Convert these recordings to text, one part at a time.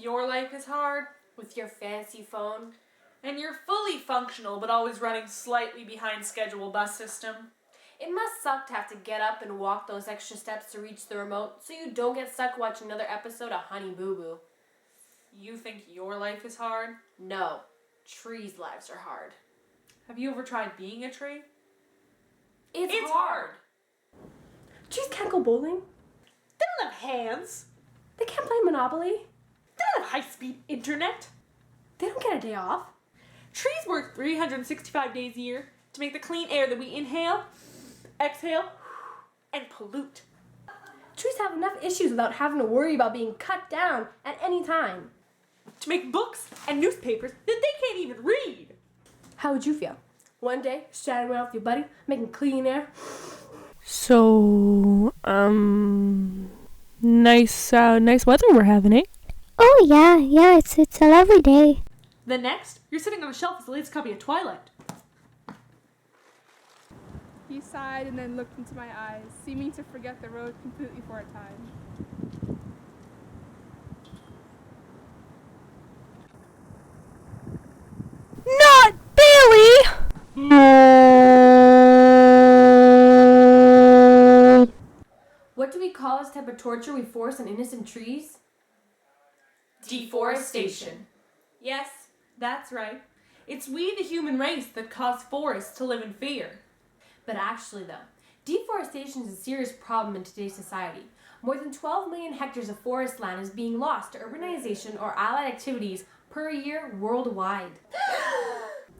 your life is hard? With your fancy phone? And you're fully functional but always running slightly behind schedule bus system? It must suck to have to get up and walk those extra steps to reach the remote so you don't get stuck watching another episode of Honey Boo Boo. You think your life is hard? No. Trees' lives are hard. Have you ever tried being a tree? It's hard. Trees can't go bowling. They don't have hands. They can't play Monopoly. They don't have high-speed internet. They don't get a day off. Trees work 365 days a year to make the clean air that we inhale, exhale, and pollute. Trees have enough issues without having to worry about being cut down at any time. To make books and newspapers that they can't even read. How would you feel? One day, standing around with your buddy, making clean air. So, nice weather we're having, eh? Oh yeah, it's a lovely day. The next, you're sitting on a shelf with the latest copy of Twilight. He sighed and then looked into my eyes, seeming to forget the road completely for a time. Not Bailey! What do we call this type of torture we force on innocent trees? Deforestation. Yes, that's right. It's we, the human race, that cause forests to live in fear. But actually though, deforestation is a serious problem in today's society. More than 12 million hectares of forest land is being lost to urbanization or allied activities per year worldwide.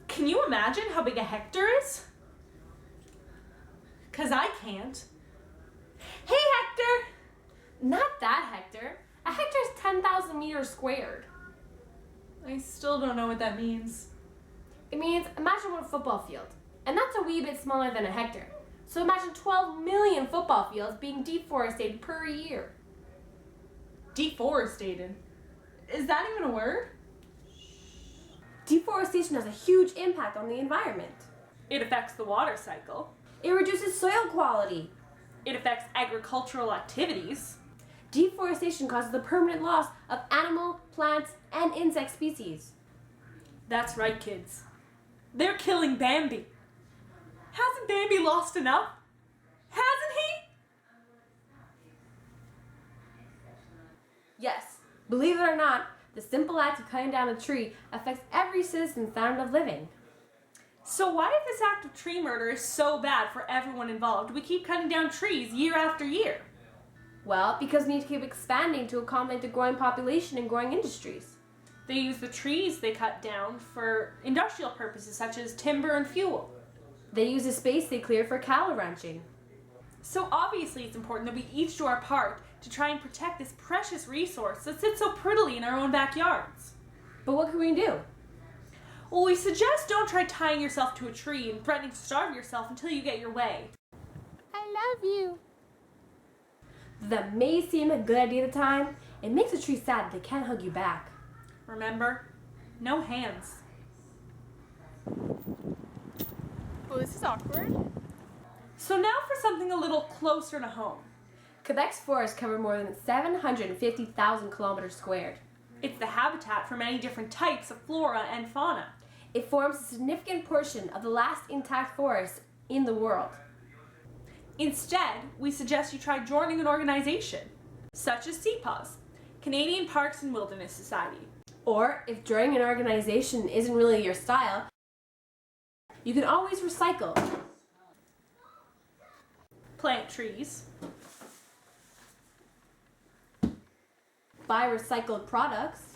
Can you imagine how big a hectare is? 'Cause I can't. Hey, Hector! Not that hectare. A hectare is 10,000 meters squared. I still don't know what that means. It means imagine one football field, and that's a wee bit smaller than a hectare. So imagine 12 million football fields being deforested per year. Deforested? Is that even a word? Deforestation has a huge impact on the environment. It affects the water cycle. It reduces soil quality. It affects agricultural activities. Deforestation causes the permanent loss of animal, plants, and insect species. That's right, kids. They're killing Bambi. Hasn't Bambi lost enough? Hasn't he? Yes, believe it or not, the simple act of cutting down a tree affects every citizen's standard of living. So why, if this act of tree murder is so bad for everyone involved, do we keep cutting down trees year after year? Well, because we need to keep expanding to accommodate the growing population and growing industries. They use the trees they cut down for industrial purposes such as timber and fuel. They use the space they clear for cattle ranching. So obviously it's important that we each do our part to try and protect this precious resource that sits so prettily in our own backyards. But what can we do? Well, we suggest don't try tying yourself to a tree and threatening to starve yourself until you get your way. I love you. That may seem a good idea at the time, it makes a tree sad that they can't hug you back. Remember, no hands. Oh, this is awkward. So now for something a little closer to home. Quebec's forests cover more than 750,000 kilometers squared. It's the habitat for many different types of flora and fauna. It forms a significant portion of the last intact forest in the world. Instead, we suggest you try joining an organization, such as CPAWS, Canadian Parks and Wilderness Society. Or, if joining an organization isn't really your style, you can always recycle. Plant trees. Buy recycled products.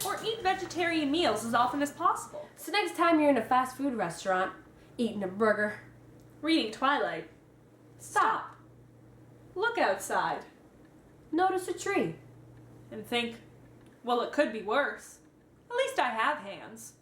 Or eat vegetarian meals as often as possible. So next time you're in a fast food restaurant, eating a burger, Reading Twilight. stop, Look outside. notice a tree. And think, well, it could be worse. At least I have hands.